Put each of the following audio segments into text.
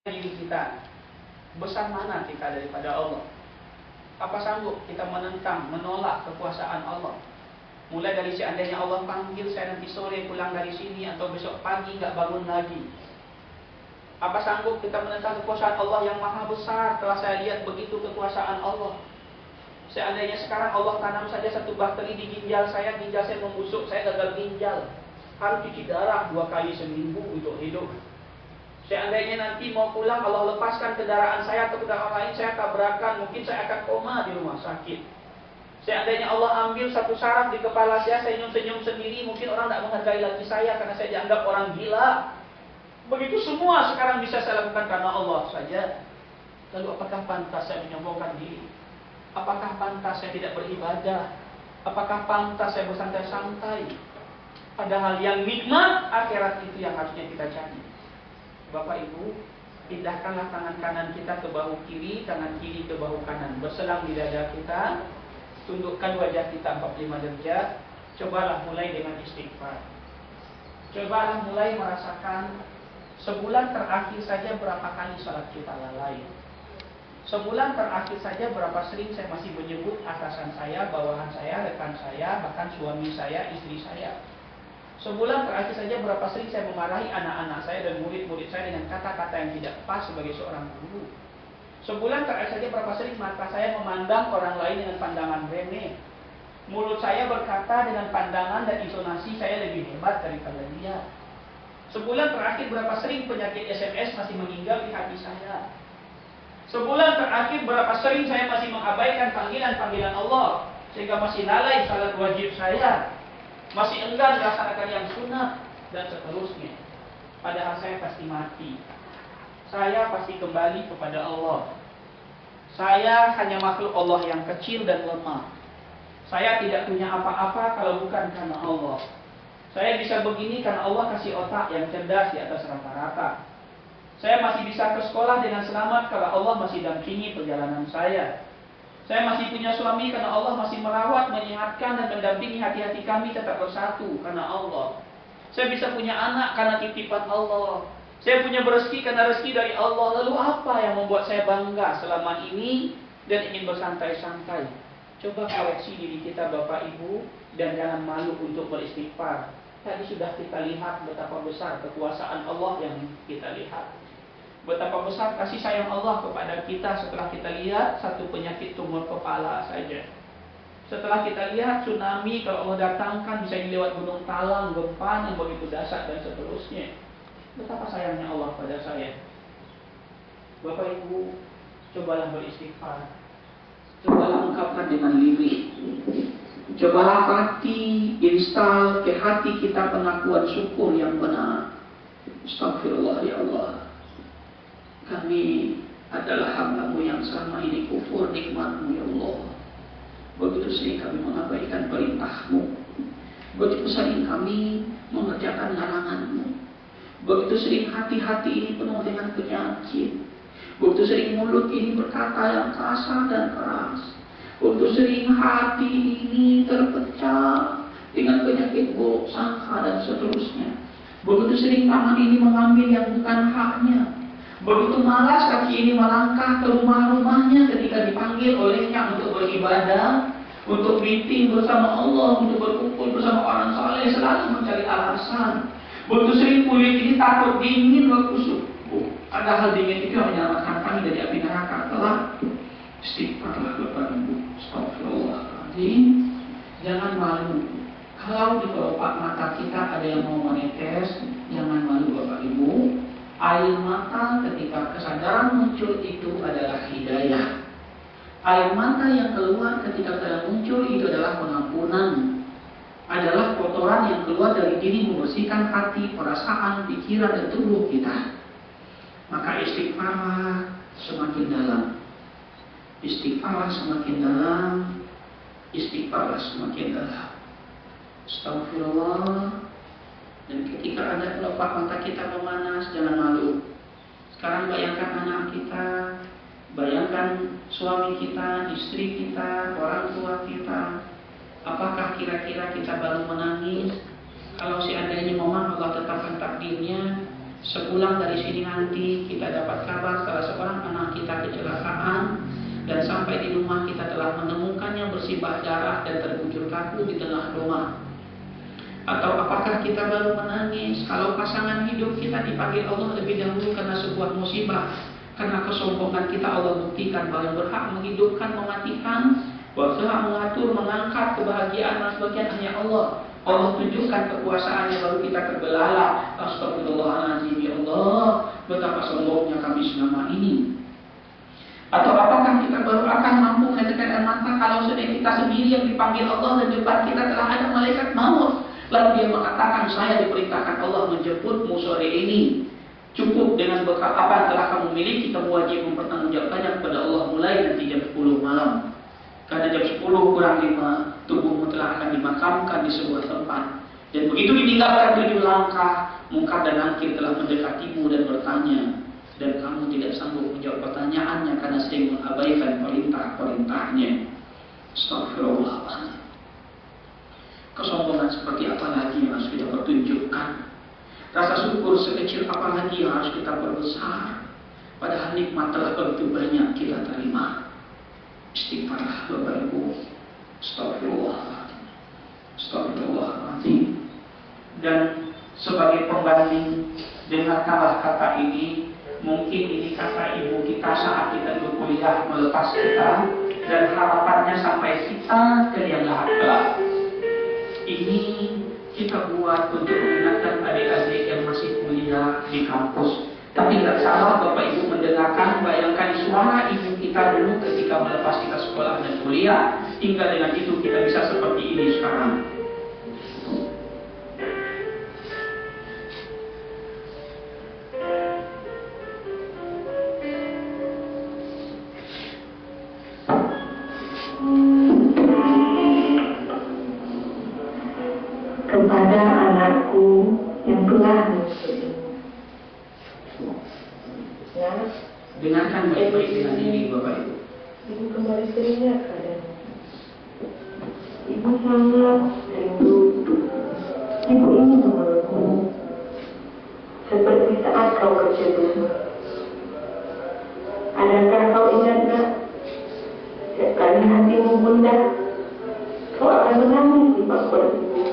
diri kita, besar mana kita daripada Allah? Apa sanggup kita menentang, menolak kekuasaan Allah? Mulai dari seandainya Allah panggil saya nanti sore pulang dari sini, atau besok pagi nggak bangun lagi. Apa sanggup kita menentang kekuasaan Allah yang maha besar? Telah saya lihat begitu kekuasaan Allah. Seandainya sekarang Allah tanam saja satu bakteri di ginjal saya membusuk, saya gagal ginjal, harus cuci darah 2 kali seminggu untuk hidup. Seandainya nanti mau pulang, Allah lepaskan kendaraan saya atau kendaraan lain, saya tabrakan, mungkin saya akan koma di rumah sakit. Seandainya Allah ambil satu saraf di kepala saya senyum-senyum sendiri, mungkin orang tidak menghargai lagi saya karena saya dianggap orang gila. Begitu semua sekarang bisa saya lakukan karena Allah saja. Lalu apakah pantas saya menyombongkan diri? Apakah pantas saya tidak beribadah? Apakah pantas saya bersantai-santai? Padahal yang nikmat akhirat itu yang harusnya kita cari. Bapak Ibu, pindahkanlah tangan kanan kita ke bahu kiri, tangan kiri ke bahu kanan, berselang di dada kita, tundukkan wajah kita 45 derajat. Cobalah mulai dengan istighfar. Cobalah mulai merasakan sebulan terakhir saja berapa kali salat kita lalai. Sebulan terakhir saja berapa sering saya masih menyebut atasan saya, bawahan saya, rekan saya, bahkan suami saya, istri saya. Sebulan terakhir saja berapa sering saya memarahi anak-anak saya dan murid-murid saya dengan kata-kata yang tidak pas sebagai seorang guru. Sebulan terakhir saja berapa sering mata saya memandang orang lain dengan pandangan remeh. Mulut saya berkata dengan pandangan dan intonasi saya lebih hebat daripada dia. Sebulan terakhir berapa sering penyakit SMS masih menghingga di hati saya. Sebulan terakhir berapa sering saya masih mengabaikan panggilan-panggilan Allah, sehingga masih lalai salat wajib saya, masih enggan melaksanakan yang sunat, dan seterusnya. Padahal saya pasti mati. Saya pasti kembali kepada Allah. Saya hanya makhluk Allah yang kecil dan lemah. Saya tidak punya apa-apa kalau bukan karena Allah. Saya bisa begini karena Allah kasih otak yang cerdas di atas rata-rata. Saya masih bisa ke sekolah dengan selamat karena Allah masih dampingi perjalanan saya. Saya masih punya suami karena Allah masih merawat, menyehatkan, dan mendampingi hati-hati kami tetap bersatu karena Allah. Saya bisa punya anak karena titipan Allah. Saya punya rezeki karena rezeki dari Allah. Lalu apa yang membuat saya bangga selama ini dan ingin bersantai-santai? Coba koreksi diri kita Bapak Ibu, dan jangan malu untuk beristighfar. Tadi sudah kita lihat betapa besar kekuasaan Allah yang kita lihat. Betapa besar kasih sayang Allah kepada kita setelah kita lihat satu penyakit tumor kepala saja. Setelah kita lihat tsunami kalau Allah datangkan bisa lewat gunung talang, gempa yang begitu dahsyat dan seterusnya. Betapa sayangnya Allah pada saya. Bapak Ibu, cobalah beristighfar. Cobalah ungkapkan dengan lirih. Cobalah hati, install ke hati kita pengakuan syukur yang benar. Astagfirullah ya Allah. Kami adalah hamba-Mu yang selama ini kufur nikmat-Mu ya Allah. Begitu sering kami mengabaikan perintah-Mu. Begitu sering kami mengerjakan larangan-Mu. Begitu sering hati-hati ini penuh dengan penyakit. Begitu sering mulut ini berkata yang kasar dan keras. Begitu sering hati ini terpecah dengan penyakit buruk sangka dan seterusnya. Begitu sering tangan ini mengambil yang bukan haknya. Begitu malas kaki ini melangkah ke rumah-rumahnya ketika dipanggil olehnya untuk beribadah, untuk meeting bersama Allah, untuk berkumpul bersama orang saleh, selalu mencari alasan. Begitu sering kulit ini takut dingin waktu subuh. Padahal dingin itu yang menyelamatkan kami dari api neraka. Telah istighfarlah Bapak Ibu. Astagfirullahaladzim. Jangan malu. Kalau di kelopak mata kita ada yang mau menetes, jangan malu Bapak Ibu. Air mata ketika kesadaran muncul itu adalah hidayah. Air mata yang keluar ketika kesadaran muncul itu adalah pengampunan. Adalah kotoran yang keluar dari diri membersihkan hati, perasaan, pikiran, dan tubuh kita. Maka istighfarlah semakin dalam. Istighfarlah semakin dalam. Istighfarlah semakin dalam. Astagfirullah. Dan ketika ada kelopak mata kita memanas, jangan malu. Sekarang bayangkan anak kita, bayangkan suami kita, istri kita, orang tua kita. Apakah kira-kira kita baru menangis? Kalau seandainya memang Allah tetapkan takdirnya, sepulang dari sini nanti kita dapat kabar kita menemukannya bersimbah darah dan terbujur kaku di tengah doa? Atau apakah kita baru menangis kalau pasangan hidup kita dipanggil Allah lebih dahulu karena sebuah musibah? Karena kesombongan kita Allah buktikan bahwa yang berhak menghidupkan, mematikan, berhak mengatur, mengangkat kebahagiaan dan sebagainya hanya Allah. Allah tunjukkan kekuasaannya baru kita terbelalak. Astagfirullahaladzim, ya Allah, betapa sombongnya kami selama ini. Atau apakah kita baru akan mampu meneteskan air mata kalau sudah kita sendiri yang dipanggil Allah dan depan kita telah ada malaikat maut. Lalu dia mengatakan, saya diperintahkan Allah menjemputmu sore ini. Cukup dengan bekal apa yang telah kamu miliki, kamu wajib mempertanggungjawabkannya kepada Allah mulai nanti jam 10 malam. Karena jam 10 kurang 5 tubuhmu telah akan dimakamkan di sebuah tempat. Dan begitu ditinggalkan 7 langkah, Munkar dan Nakir telah mendekatimu dan bertanya, dan kamu tidak sanggup menjawab pertanyaannya karena sering mengabaikan perintah-perintahnya. Astagfirullahaladzim. Kesombongan seperti apa lagi yang harus kita pertunjukkan? Rasa syukur sekecil apa lagi yang harus kita perbesar? Padahal nikmat telah begitu banyak kita terima. Istighfarlah Bapak Ibu. Astagfirullahaladzim. Astagfirullahaladzim. Dan sebagai pembanding, dengarkanlah kata ini. Mungkin ini kata ibu kita saat kita berkuliah melepas kita, dan harapannya sampai kita ke liang lahat kelak. Ini kita buat untuk mengingatkan adik-adik yang masih kuliah di kampus. Tapi tidak salah Bapak Ibu mendengarkan, bayangkan suara ibu kita dulu ketika melepas kita sekolah dan kuliah, hingga dengan itu kita bisa seperti ini sekarang. Kepada anakku yang telah menyusuimu. Nah, dengarkan baik-baik dengan diri Bapak Ibu. Ibu kembali teringat padamu. Ibu sangat rindu. Ibu ingin memelukmu, seperti saat kau kecil dulu. Adakah kau ingat, nak? Setiap kali hatimu gundah, kau akan menangis di pangkuan ibu.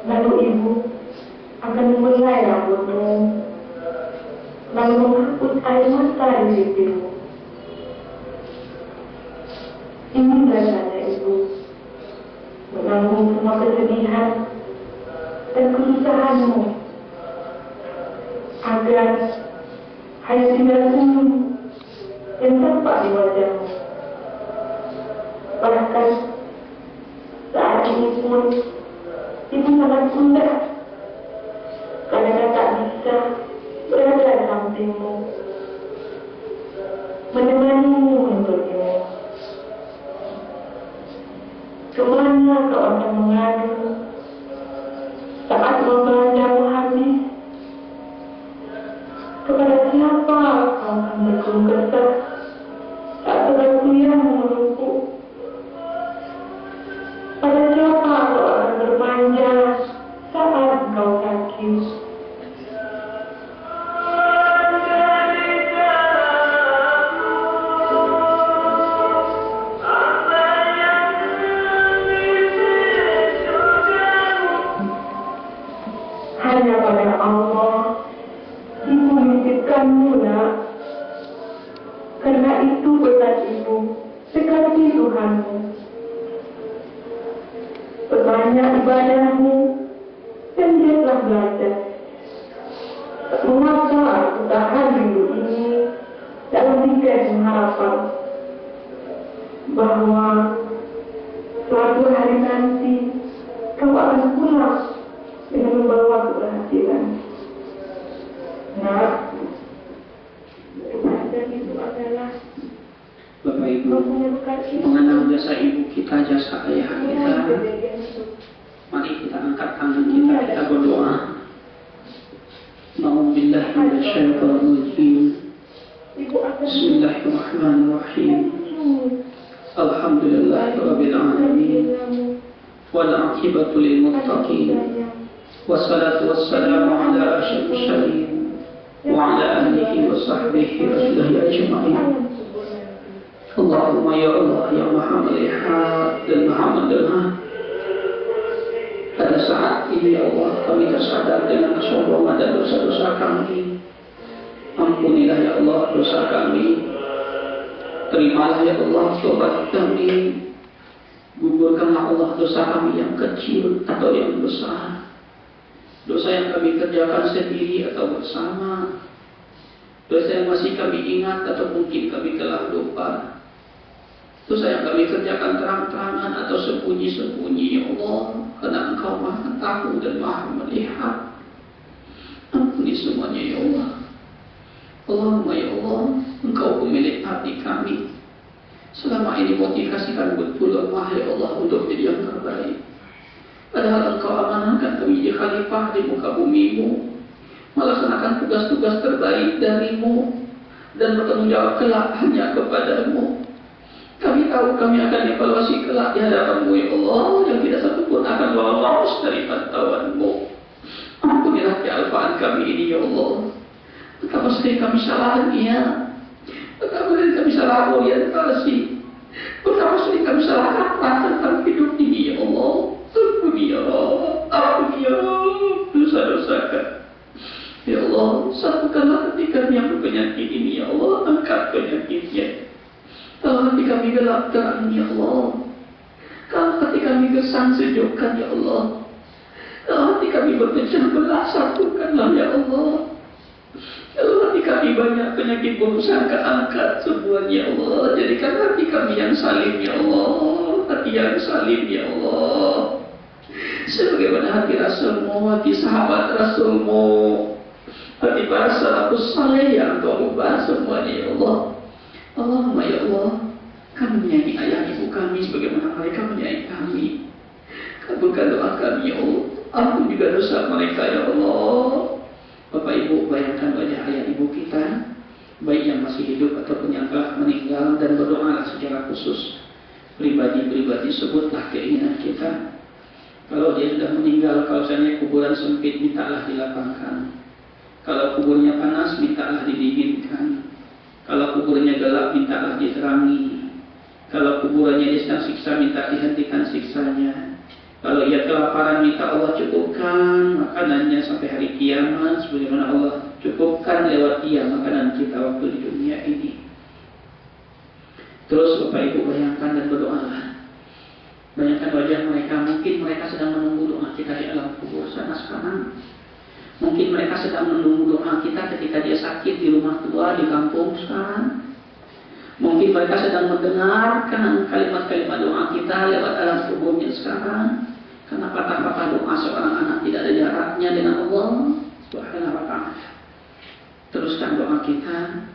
Lalu ibu akan membelai rambutmu, lalu menghapus air mata di pipimu. Ingin rasanya ibu menanggung semua kesedihan dan kesusahanmu, agar hanya tinggal senyum yang tampak di wajahmu. Bahkan saat ini pun ibu sangat gundah karena tak bisa berada di sampingmu, menemanimu untukmu. Kemana kau akan mengadu saat belanjamu habis? Kepada siapa kau akan berkeluh kesah saat beban kuliahmu menumpuk? Pada siapa kau akan bermanja saat kau sakit? Hanya pada Allah ibu menitipkanmu, nak. Karena itu pesan ibu, dekati Tuhanmu. Perbanyak ibadahmu dan giatlah belajar. Mengapa aku tahan rindu ini dalam tiga harapan bahwa suatu hari nanti kau akan pulang dengan membawa keberhasilan. Nah, kebahagiaan itu adalah Bapak Ibu, mengenang jasa ibu kita, jasa ayah kita. Mari kita angkat tangan kita berdoa. Na'udzubillahi minasyaitonirrajim. Bismillahirrahmanirrahim. Alhamdulillahirabbil alamin. Wal 'aqibatu lil muttaqin. Wassalatu wassalamu ala asyrafil mursalin wa ala alihi wa sahbihi ajma'in. اللهم Allahumma ya Allah yang maha melihat dan maha mendengar. Pada saat ini ya Allah, kami tersadar dengan kesombongan dan dosa-dosa kami. Ampunilah ya Allah dosa kami. Terimalah ya Allah tobat kami. Gugurkanlah Allah dosa kami yang kecil atau yang besar. Dosa yang kami kerjakan sendiri atau bersama. Dosa yang masih kami ingat atau mungkin kami telah lupa. Dosa yang kami kerjakan terang-terangan atau sembunyi-sembunyi ya Allah, karena Engkau maha tahu dan maha melihat. Ampuni semuanya ya Allah. Allahumma ya Allah, Engkau pemilik hati kami. Selama ini motivasi kami betul lemah ya Allah untuk jadi yang terbaik. Padahal Engkau amanahkan kami jadi khalifah di muka bumi-Mu, melaksanakan tugas-tugas terbaik dari-Mu, dan bertanggung jawab kelak hanya kepada-Mu. Kami tahu kami akan evaluasi kelak di hadapan-Mu ya Allah, yang tidak satupun akan lolos dari pantauan-Mu. Ampunilah kealpaan kami ini ya Allah. Betapa sering kami salah ya. Betapa sering kami salah orientasi. Betapa sering kami salah kata tentang hidup ini ya Allah. Ampuni ya Allah. Ampuni ya Allah. Dosa-dosa kami. Ya Allah, satukanlah hati kami yang berpenyakit ini ya Allah. Angkat penyakitnya. Kalau hati kami gelap terang ya Allah. Kalau hati kami gersang sejukkan ya Allah. Kalau hati kami berpecah belah satukanlah ya Allah. Kalau hati kami banyak penyakit berusaha angkat semuanya ya Allah. Jadikan hati kami yang salim ya Allah. Hati yang salim ya Allah. Sebagaimana hati Rasul-Mu, hati sahabat Rasul-Mu, hati para salafus saleh yang Engkau ubah semuanya ya Allah. Allahumma ya Allah, Kami menyayangi ayah ibu kami sebagaimana mereka menyayangi kami. Kabulkan doa kami ya Allah. Ampun juga dosa mereka ya Allah. Bapak Ibu, bayangkan wajah ayah ibu kita, baik yang masih hidup ataupun yang telah meninggal, dan berdoalah secara khusus. Pribadi-pribadi sebutlah keinginan kita. Kalau dia sudah meninggal, kalau misalnya kuburan sempit, mintalah dilapangkan. Kalau kuburnya panas, mintalah didinginkan. Kalau kuburnya gelap, mintalah diterangi. Kalau kuburannya dia sedang siksa, minta dihentikan siksanya. Kalau ia kelaparan, minta Allah cukupkan makanannya sampai hari kiamat, sebagaimana Allah cukupkan lewat dia makanan kita waktu di dunia ini. Terus Bapak Ibu bayangkan dan berdoalah. Bayangkan wajah mereka, mungkin mereka sedang menunggu doa kita di alam kubur sana sekarang. Mungkin mereka sedang menunggu doa kita ketika dia sakit di rumah tua, di kampung sekarang. Mungkin mereka sedang mendengarkan kalimat-kalimat doa kita lewat alam kuburnya sekarang. Karena patah-patah doa seorang anak tidak ada jaraknya dengan Allah Subhanahu wa ta'ala. Teruskan doa kita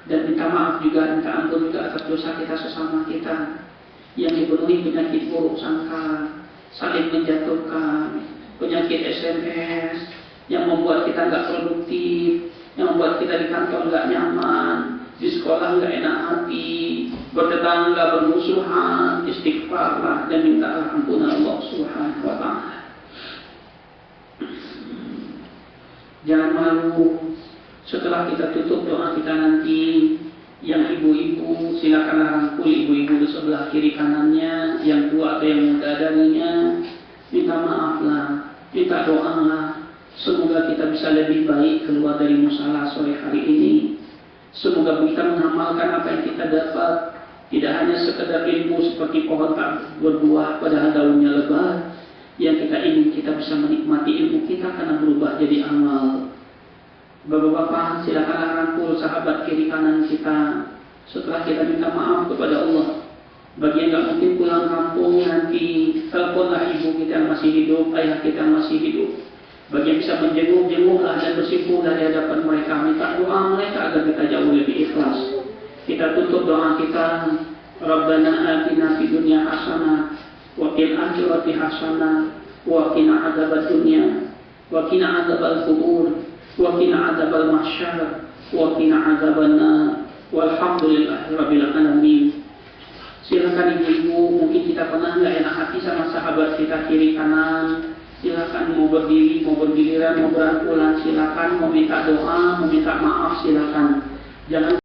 dan minta maaf juga, minta ampun juga atas dosa kita sesama kita yang dipenuhi penyakit buruk sangka, saling menjatuhkan, penyakit SMS yang membuat kita nggak produktif, yang membuat kita di kantor nggak nyaman, di sekolah nggak enak hati, bertetangga bermusuhan. Istighfarlah dan mintalah ampunan Allah Subhanahu wa ta'ala. Jangan malu. Setelah kita tutup doa kita nanti, yang ibu-ibu silakanlah rangkul ibu-ibu di sebelah kiri kanannya, yang tua atau yang muda darinya, minta maaflah, minta doalah. Semoga kita bisa lebih baik keluar dari musala sore hari ini. Semoga kita mengamalkan apa yang kita dapat. Tidak hanya sekedar ilmu seperti pohon tak berbuah padahal daunnya lebat. Yang kita ingin kita bisa menikmati ilmu kita karena berubah jadi amal. Bapak-bapak silakanlah rangkul sahabat kiri kanan kita. Setelah kita minta maaf kepada Allah. Bagi yang tidak mungkin pulang kampung nanti, teleponlah ibu kita yang masih hidup, ayah kita yang masih hidup. Bagi yang bisa menjenguk-jenguklah dan bersimpuh dari hadapan mereka, minta doa mereka agar kita jauh lebih ikhlas. Kita tutup doa kita, Rabbana atina fid dunya hasanah wa fil akhirati hasanah wa qina adzabad dunya wa qina adzabal qubur wa qina adzabal mahsyar wa qina adzaban nar walhamdulillahirabbil alamin. Silakan ibu-ibu, mungkin kita pernah nggak enak hati sama sahabat kita kiri kanan. Silakan mau berdiri, mau bergiliran, mau berangkulan, silakan mau minta doa, mau minta maaf, silakan. Jangan